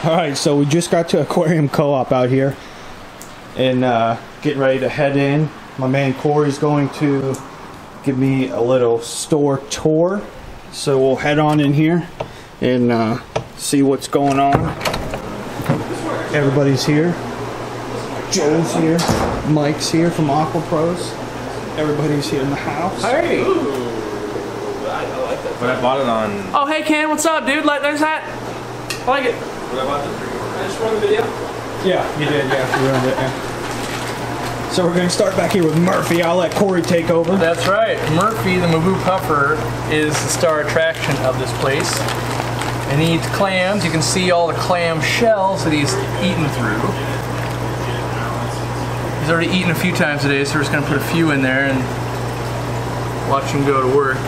Alright, so we just got to Aquarium Co-op out here and getting ready to head in. My man Corey's going to give me a little store tour. So we'll head on in here and see what's going on. Everybody's here. Joe's here. Mike's here from Aqua Pros. Everybody's here in the house. Hey! I like that. But I bought it on... Oh, hey Ken, what's up, dude? Like, there's that. I like it. What I bought this for? I just run the video? Yeah, you did, yeah. You ruined it, yeah. So we're going to start back here with Murphy. I'll let Corey take over. That's right. Murphy, the Maboo Puffer, is the star attraction of this place. And he eats clams. You can see all the clam shells that he's eaten through. He's already eaten a few times today, so we're just going to put a few in there and watch him go to work.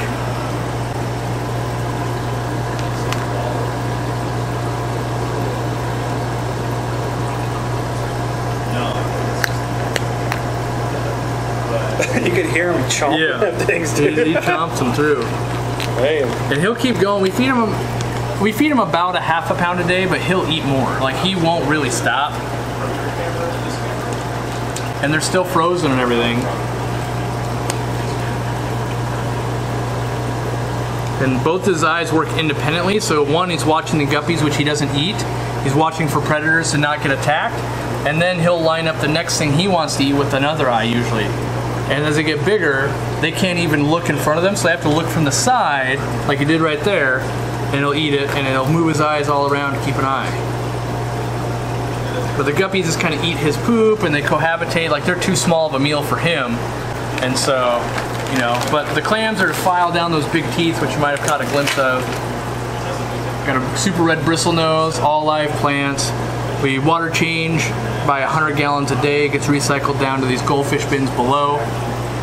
You could hear him chomping at things, dude. He chomps them through. Damn. And he'll keep going. We feed him about a half a pound a day, but he'll eat more. Like, he won't really stop. And they're still frozen and everything. And both his eyes work independently. So one, he's watching the guppies, which he doesn't eat. He's watching for predators to not get attacked. And then he'll line up the next thing he wants to eat with another eye usually. And as they get bigger, they can't even look in front of them, so they have to look from the side, like he did right there, and he'll eat it, and he'll move his eyes all around to keep an eye. But the guppies just kind of eat his poop, and they cohabitate, like they're too small of a meal for him. And so, you know, but the clams are to file down those big teeth, which you might have caught a glimpse of. Got a super red bristle nose, all live plants. We water change by 100 gallons a day. It gets recycled down to these goldfish bins below.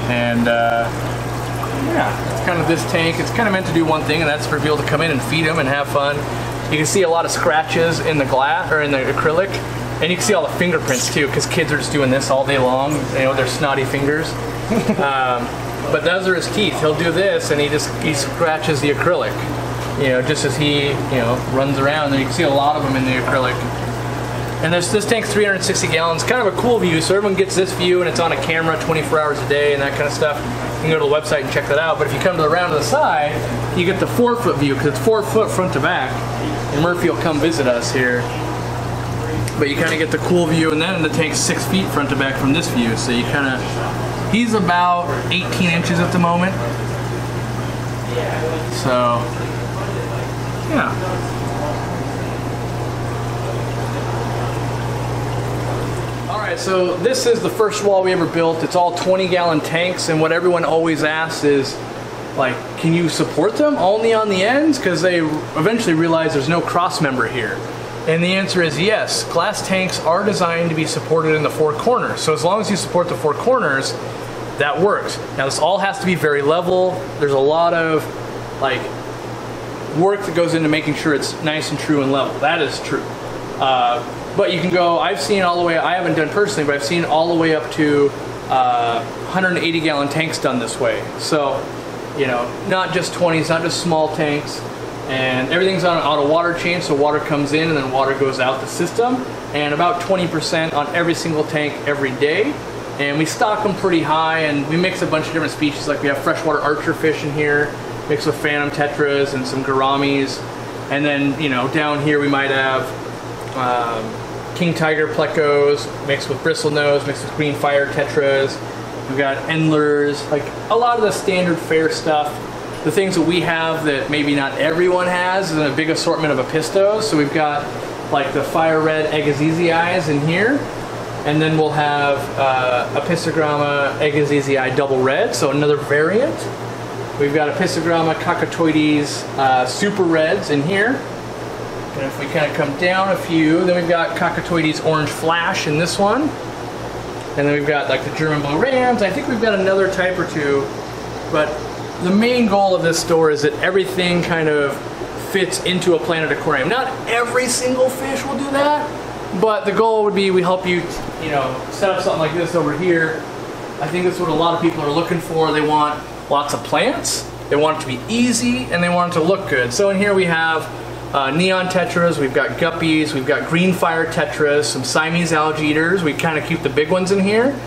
And yeah, it's kind of this tank. It's kind of meant to do one thing, and that's for people to come in and feed them and have fun. You can see a lot of scratches in the glass or in the acrylic, and you can see all the fingerprints too, because kids are just doing this all day long. You know, their snotty fingers. But those are his teeth. He'll do this, and he scratches the acrylic. You know, just as he runs around, and you can see a lot of them in the acrylic. And this tank's 360 gallons, kind of a cool view, so everyone gets this view and it's on a camera 24 hours a day and that kind of stuff. You can go to the website and check that out, but if you come to around to the side, you get the 4-foot view, because it's 4 foot front to back, and Murphy will come visit us here. But you kind of get the cool view, and then the tank's 6 feet front to back from this view, so you kind of, he's about 18 inches at the moment. So, yeah. So this is the first wall we ever built. It's all 20-gallon tanks, and what everyone always asks is, like, can you support them only on the ends? Because they eventually realize there's no cross member here. And the answer is yes. Glass tanks are designed to be supported in the 4 corners. So as long as you support the 4 corners, that works. Now this all has to be very level. There's a lot of like work that goes into making sure it's nice and true and level. That is true. But you can go, I've seen all the way, I haven't done personally, but I've seen all the way up to 180-gallon tanks done this way. So, you know, not just 20s, not just small tanks, and everything's on an auto water change, so water comes in and then water goes out the system, and about 20% on every single tank every day. And we stock them pretty high, and we mix a bunch of different species, like we have freshwater archer fish in here, mixed with phantom tetras and some gouramis. And then, you know, down here we might have king tiger plecos mixed with bristlenose, mixed with green fire tetras. We've got endlers, like a lot of the standard fare stuff. The things that we have that maybe not everyone has is a big assortment of apistos. So we've got like the fire red Agassizi in here, and then we'll have Apistogramma Agassizi double red, so another variant. We've got Apistogramma Cockatoides super reds in here. And if we kind of come down a few, then we've got Cockatoides Orange Flash in this one. And then we've got like the German Blue Rams. I think we've got another type or two. But the main goal of this store is that everything kind of fits into a Planet Aquarium. Not every single fish will do that, but the goal would be we help you, you know, set up something like this over here. I think that's what a lot of people are looking for. They want lots of plants, they want it to be easy, and they want it to look good. So in here we have neon tetras, we've got guppies, we've got green fire tetras, some Siamese algae eaters. We kind of keep the big ones in here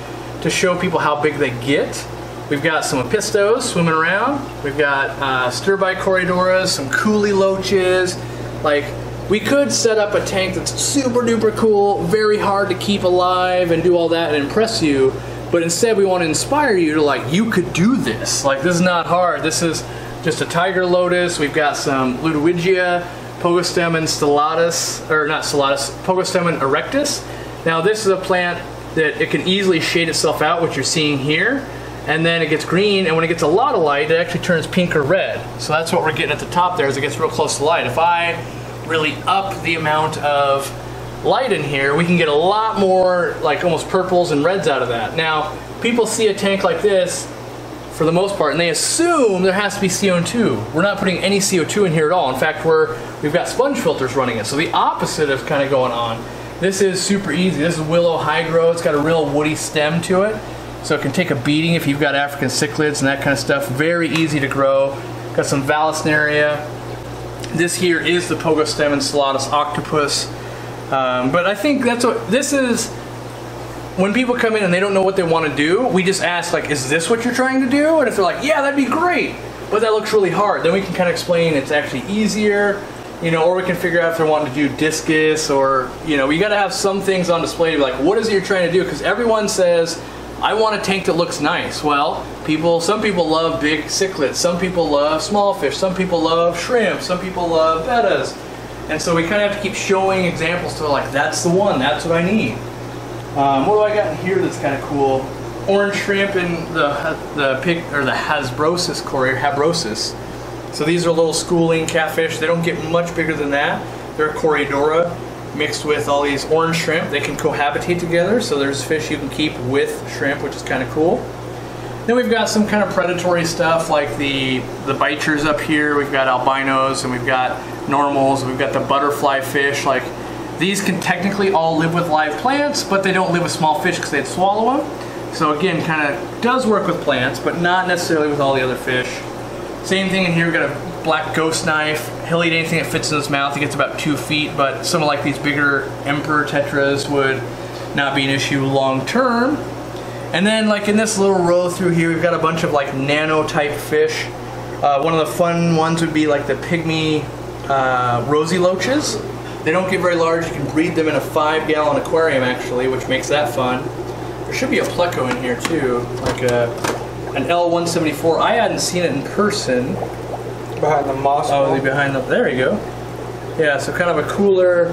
to show people how big they get. We've got some apistos swimming around. We've got stir-bite corydoras, some coolie loaches. Like, we could set up a tank that's super duper cool, very hard to keep alive and do all that and impress you, but instead we want to inspire you to, like, you could do this. Like, this is not hard. This is just a tiger lotus. We've got some Ludwigia, Pogostemon stellatus, or not stellatus, Pogostemon erectus. Now this is a plant that it can easily shade itself out, which you're seeing here, and then it gets green, and when it gets a lot of light, it actually turns pink or red. So that's what we're getting at the top there as it gets real close to light. If I really up the amount of light in here, we can get a lot more, like, almost purples and reds out of that. Now, people see a tank like this for the most part, and they assume there has to be CO2. We're not putting any CO2 in here at all. In fact, we've got sponge filters running it. So the opposite is kind of going on. This is super easy. This is willow high grow. It's got a real woody stem to it, so it can take a beating if you've got African cichlids and that kind of stuff. Very easy to grow. Got some Vallisneria. This here is the Pogostemon stellatus octopus. But I think that's what this is. When people come in and they don't know what they want to do, we just ask, like, is this what you're trying to do? And if they're like, yeah, that'd be great, but that looks really hard, then we can kind of explain it's actually easier, you know, or we can figure out if they're wanting to do discus, or, you know, we got to have some things on display to be like, what is it you're trying to do? Because everyone says, I want a tank that looks nice. Well, some people love big cichlids, some people love small fish, some people love shrimp, some people love bettas. And so we kind of have to keep showing examples to, like, that's the one, that's what I need. What do I got in here that's kind of cool? Orange shrimp and the Hasbrosus Cory, Habrosus. So these are little schooling catfish. They don't get much bigger than that. They're a Corydora mixed with all these orange shrimp. They can cohabitate together, so there's fish you can keep with shrimp, which is kind of cool. Then we've got some kind of predatory stuff like the bichers up here. We've got albinos and we've got normals. We've got the butterfly fish. Like, these can technically all live with live plants, but they don't live with small fish because they'd swallow them. So again, kind of does work with plants, but not necessarily with all the other fish. Same thing in here. We've got a black ghost knife. He'll eat anything that fits in his mouth. He gets about 2 feet, but some of, like, these bigger emperor tetras would not be an issue long term. And then, like, in this little row through here, we've got a bunch of, like, nano type fish. One of the fun ones would be like the pygmy rosy loaches. They don't get very large. You can breed them in a 5-gallon aquarium, actually, which makes that fun. There should be a pleco in here too, like an L174. I hadn't seen it in person. Behind the moss. Oh, behind the, there you go. Yeah, so kind of a cooler,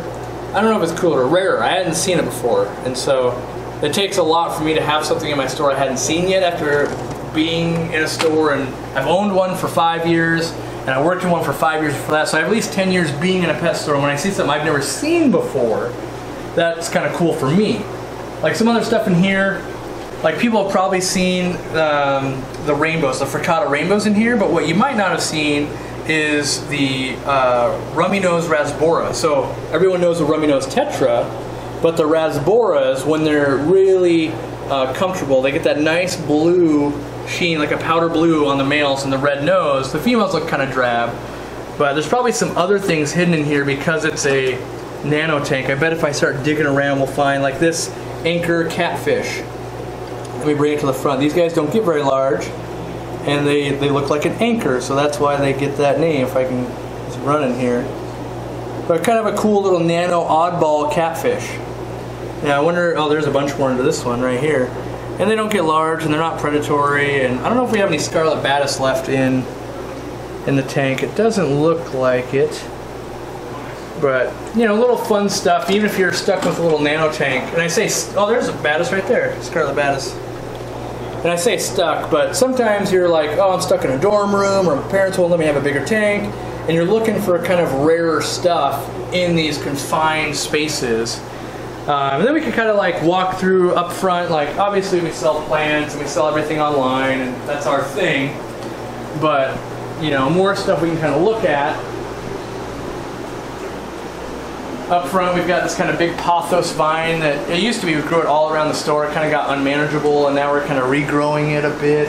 I don't know if it's cooler or rarer. I hadn't seen it before, and so it takes a lot for me to have something in my store I hadn't seen yet after being in a store, and I've owned one for 5 years. And I worked in one for 5 years before that, so I have at least 10 years being in a pet store. And when I see something I've never seen before, that's kind of cool for me. Like some other stuff in here, like people have probably seen the rainbows, the frittata rainbows in here, but what you might not have seen is the rummy nose rasbora. So everyone knows the rummy nose tetra, but the rasboras, when they're really comfortable, they get that nice blue sheen, like a powder blue on the males and the red nose. The females look kind of drab, but there's probably some other things hidden in here because it's a nano tank. I bet if I start digging around we'll find, like, this anchor catfish. Let me bring it to the front. These guys don't get very large, and they look like an anchor, so that's why they get that name. If I can just run in here, but kind of a cool little nano oddball catfish. Now I wonder, oh, there's a bunch more into this one right here. And they don't get large, and they're not predatory, and I don't know if we have any scarlet batis left in the tank. It doesn't look like it, but, you know, little fun stuff, even if you're stuck with a little nano tank. And I say, oh, there's a batis right there, scarlet batis. And I say stuck, but sometimes you're like, oh, I'm stuck in a dorm room, or my parents won't let me have a bigger tank, and you're looking for kind of rarer stuff in these confined spaces. And then we can kind of like walk through up front, like obviously we sell plants and we sell everything online, and that's our thing, but, you know, more stuff we can kind of look at. Up front we've got this kind of big pothos vine that it used to be we grew it all around the store. It kind of got unmanageable, and now we're kind of regrowing it a bit.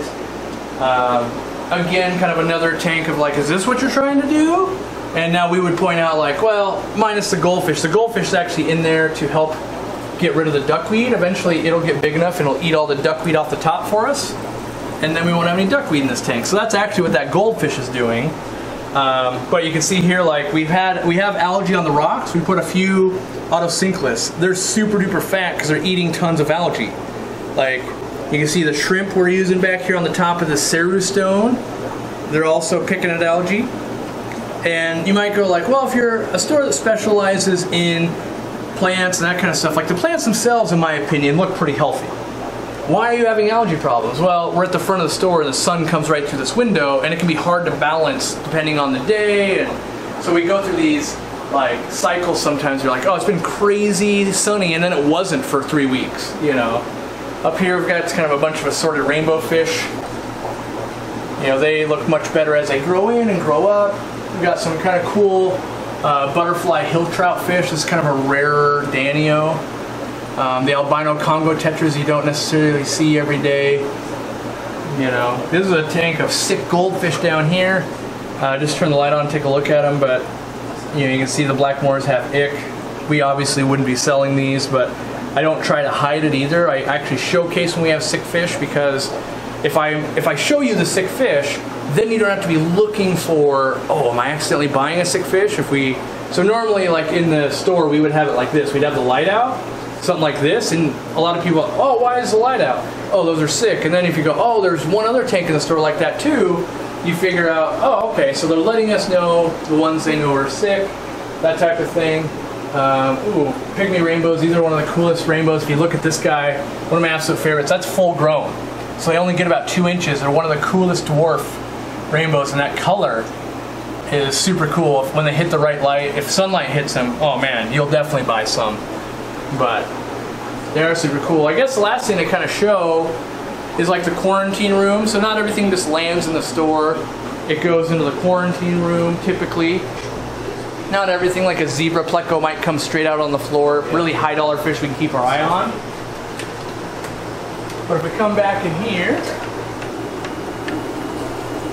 Again, kind of another tank of like, is this what you're trying to do? And now we would point out like, well, minus the goldfish. The goldfish is actually in there to help get rid of the duckweed. Eventually it'll get big enough and it'll eat all the duckweed off the top for us. And then we won't have any duckweed in this tank. So that's actually what that goldfish is doing. But you can see here, like we have algae on the rocks. We put a few autosynclists. They're super duper fat because they're eating tons of algae. Like you can see the shrimp we're using back here on the top of the Ceru stone. They're also picking at algae. And you might go like, well, if you're a store that specializes in plants and that kind of stuff, like the plants themselves, in my opinion, look pretty healthy. Why are you having algae problems? Well, we're at the front of the store and the sun comes right through this window and it can be hard to balance depending on the day. And so we go through these like cycles sometimes. You're like, oh, it's been crazy sunny, and then it wasn't for 3 weeks, you know. Up here we've got kind of a bunch of assorted rainbow fish. You know, they look much better as they grow in and grow up. We've got some kind of cool butterfly hill trout fish. This is kind of a rarer Danio. The albino Congo tetras you don't necessarily see every day. You know, this is a tank of sick goldfish down here. Just turn the light on and take a look at them, but you know, you can see the blackmores have ick. We obviously wouldn't be selling these, but I don't try to hide it either. I actually showcase when we have sick fish, because if I show you the sick fish, then you don't have to be looking for, oh, am I accidentally buying a sick fish? So normally, like in the store, we would have it like this. We'd have the light out, something like this, and a lot of people, oh, why is the light out? Oh, those are sick. And then if you go, oh, there's one other tank in the store like that too, you figure out, oh, okay, so they're letting us know the ones they know are sick, that type of thing. Ooh, pygmy rainbows. These are one of the coolest rainbows. If you look at this guy, one of my absolute favorites, that's full grown. So they only get about 2 inches. They're one of the coolest dwarf rainbows, and that color is super cool. When they hit the right light, if sunlight hits them, oh man, you'll definitely buy some. But they are super cool. I guess the last thing to kind of show is like the quarantine room. So not everything just lands in the store. It goes into the quarantine room typically. Not everything, like a zebra pleco might come straight out on the floor. Really high dollar fish we can keep our eye on. But if we come back in here,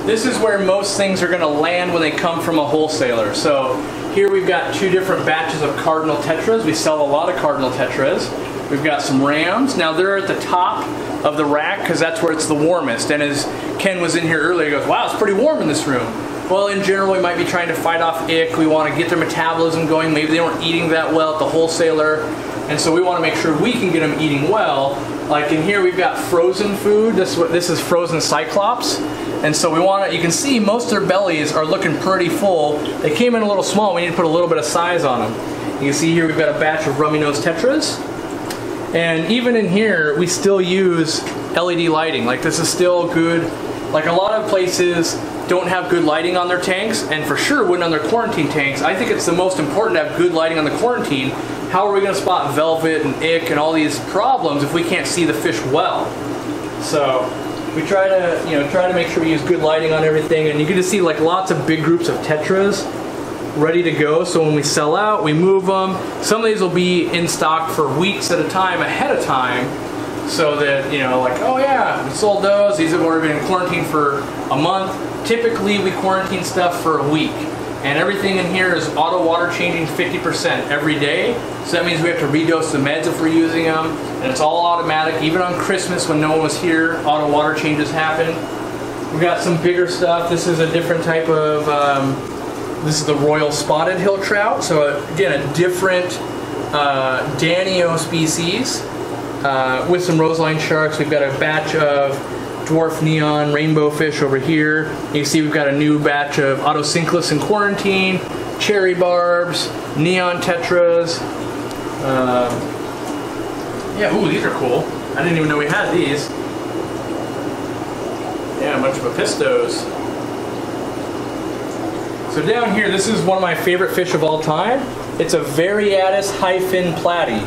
this is where most things are going to land when they come from a wholesaler. So here we've got 2 different batches of cardinal tetras. We sell a lot of cardinal tetras. We've got some rams. Now they're at the top of the rack because that's where it's the warmest. And as Ken was in here earlier, he goes, wow, it's pretty warm in this room. Well, in general, we might be trying to fight off ick. We want to get their metabolism going. Maybe they weren't eating that well at the wholesaler. And so we want to make sure we can get them eating well. Like in here, we've got frozen food. This is frozen cyclops. And so we want to, you can see most of their bellies are looking pretty full. They came in a little small. We need to put a little bit of size on them. You can see here we've got a batch of rummy nose tetras. And even in here, we still use LED lighting. Like this is still good. Like a lot of places don't have good lighting on their tanks, and for sure wouldn't on their quarantine tanks. I think it's the most important to have good lighting on the quarantine. How are we going to spot velvet and ick and all these problems if we can't see the fish well? So we try to make sure we use good lighting on everything, and you get to see like lots of big groups of tetras ready to go. So when we sell out, we move them. Some of these will be in stock for weeks at a time, ahead of time, so that, you know, like, oh yeah, we sold those. These have already been in quarantine for a month. Typically, we quarantine stuff for a week. And everything in here is auto water changing 50% every day. So that means we have to redose the meds if we're using them. And it's all automatic. Even on Christmas when no one was here, auto water changes happen. We've got some bigger stuff. This is a different type of, this is the royal spotted hill trout. So again, a different Danio species. With some roseline sharks. We've got a batch of dwarf neon rainbow fish over here. You can see we've got a new batch of autosynclists in quarantine, cherry barbs, neon tetras. Yeah, ooh, these are cool. I didn't even know we had these. Yeah, a bunch of apistos. So down here, this is one of my favorite fish of all time. It's a Variatus hyphen platy.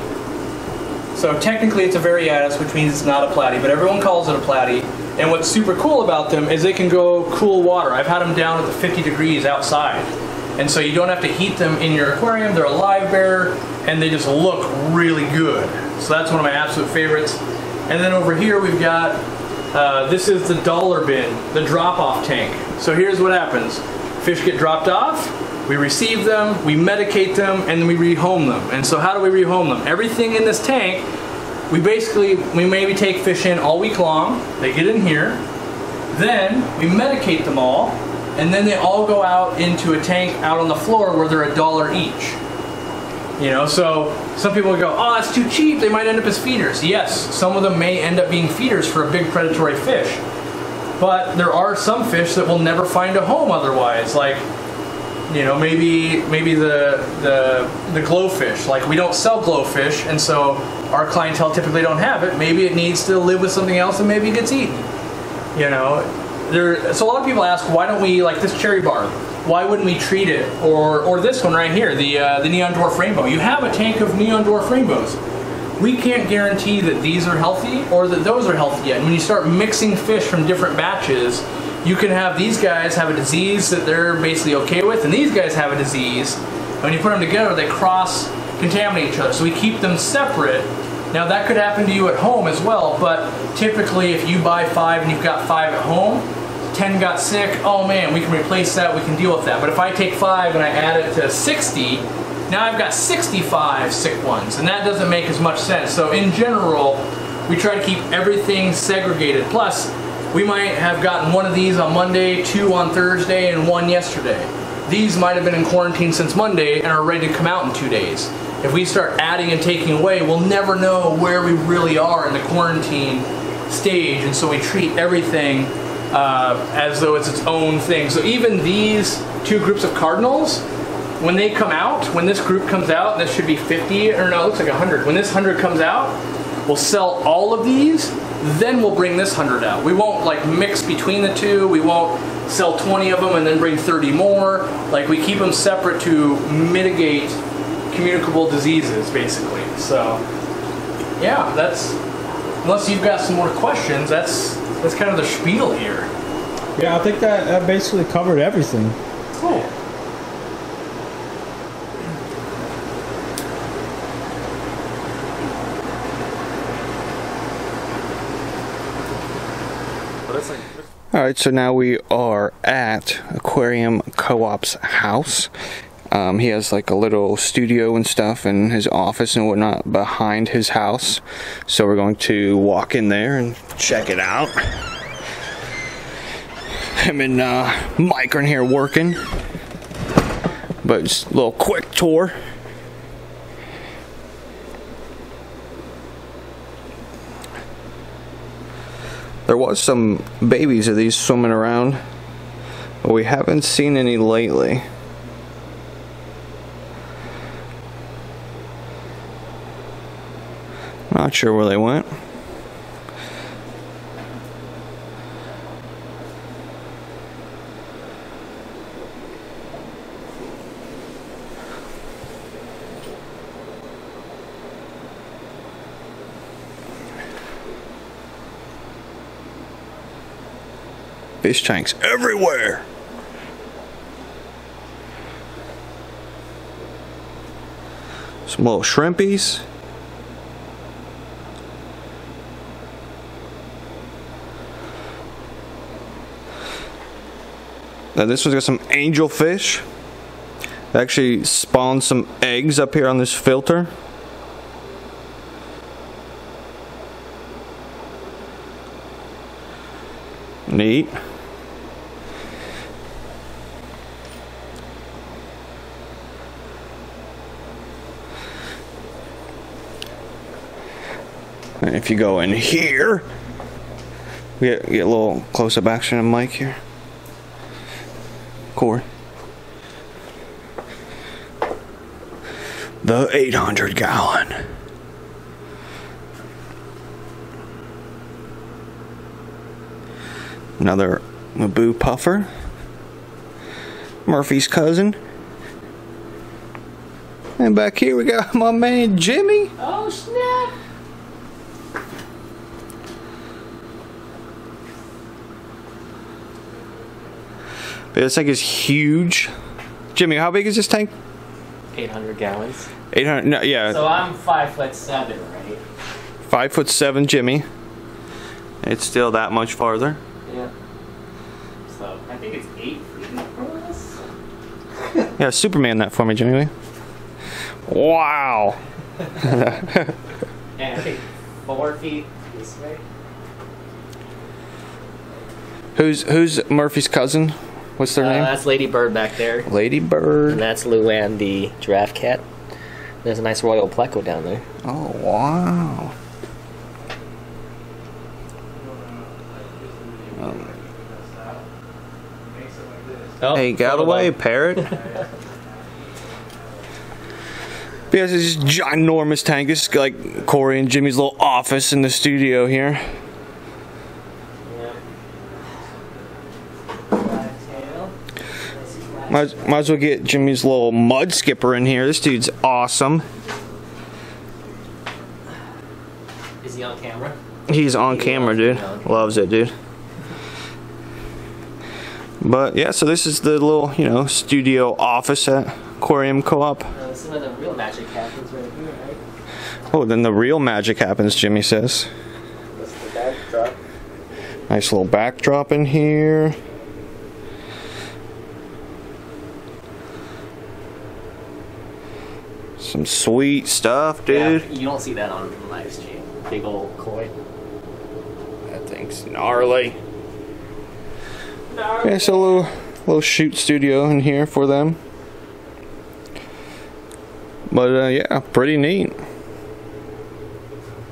So technically it's a Variatus, which means it's not a platy, but everyone calls it a platy. And what's super cool about them is they can go cool water. I've had them down at the 50 degrees outside. And so you don't have to heat them in your aquarium. They're a live bearer, and they just look really good. So that's one of my absolute favorites. And then over here we've got, this is the dollar bin, the drop-off tank. So here's what happens. Fish get dropped off. We receive them, we medicate them, and then we rehome them. And so how do we rehome them? Everything in this tank, we maybe take fish in all week long. They get in here. Then we medicate them all, and then they all go out into a tank out on the floor where they're $1 each. You know, so some people would go, oh, that's too cheap. They might end up as feeders. Yes, some of them may end up being feeders for a big predatory fish. But there are some fish that will never find a home otherwise, like, you know, maybe the glowfish. Like, we don't sell glowfish, and so our clientele typically don't have it. Maybe it needs to live with something else, and maybe it gets eaten. You know, so a lot of people ask, why don't we, like this cherry barb, why wouldn't we treat it, or this one right here, the neon dwarf rainbow? You have a tank of neon dwarf rainbows. We can't guarantee that these are healthy or that those are healthy yet. And when you start mixing fish from different batches, you can have these guys have a disease that they're basically okay with, and these guys have a disease. And when you put them together, they cross-contaminate each other. So we keep them separate. Now that could happen to you at home as well, but typically if you buy 5 and you've got 5 at home, 10 got sick, oh man, we can replace that, we can deal with that. But if I take 5 and I add it to 60, now I've got 65 sick ones, and that doesn't make as much sense. So in general, we try to keep everything segregated. Plus, we might have gotten 1 of these on Monday, 2 on Thursday, and 1 yesterday. These might have been in quarantine since Monday and are ready to come out in 2 days. If we start adding and taking away, we'll never know where we really are in the quarantine stage, and so we treat everything as though it's its own thing. So even these 2 groups of cardinals, when they come out, when this group comes out, this should be 50, or no, it looks like 100. When this 100 comes out, we'll sell all of these, then we'll bring this 100 out. We won't like mix between the 2, we won't sell 20 of them and then bring 30 more. Like, we keep them separate to mitigate communicable diseases, basically. So, yeah, that's, unless you've got some more questions, that's kind of the spiel here. Yeah, I think that basically covered everything. Cool. Alright, so now we are at Aquarium Co-op's house. He has like a little studio and stuff and his office and whatnot behind his house. So we're going to walk in there and check it out. Him and Mike are in here working. But just a little quick tour. There was some babies of these swimming around, but we haven't seen any lately. Not sure where they went. Fish tanks everywhere. Some little shrimpies. Now this one's got some angelfish. It actually spawned some eggs up here on this filter. Neat. And if you go in here, we get a little close-up action of Mike here. Cory. The 800-gallon. Another Maboo puffer. Murphy's cousin. And back here we got my man Jimmy. Oh snap! This tank is huge. Jimmy, how big is this tank? 800 gallons. 800, no, yeah. So I'm 5'7", right? 5'7", Jimmy. It's still that much farther. Yeah. So I think it's 8 feet more or less. Yeah, Superman that for me, Jimmy. Wow. And I think 4 feet this way. Who's Murphy's cousin? What's their name? That's Lady Bird back there. Lady Bird. And that's Luann, the giraffe cat. There's a nice royal pleco down there. Oh, wow. Oh, Hey, get out of the way, parrot. Yes, this ginormous tank. This is like Cory and Jimmy's little office in the studio here. Might as well get Jimmy's little mud skipper in here. This dude's awesome. Is he on camera? He's on camera, dude. Loves it, dude. But yeah, so this is the little, you know, studio office at Aquarium Co-op. This is where the real magic happens right here, right? Oh, then the real magic happens, Jimmy says. That's the backdrop. Nice little backdrop in here. Some sweet stuff, dude. Yeah, you don't see that on the live stream. Big old koi. That thing's gnarly. Yeah, so a little shoot studio in here for them. But yeah, pretty neat.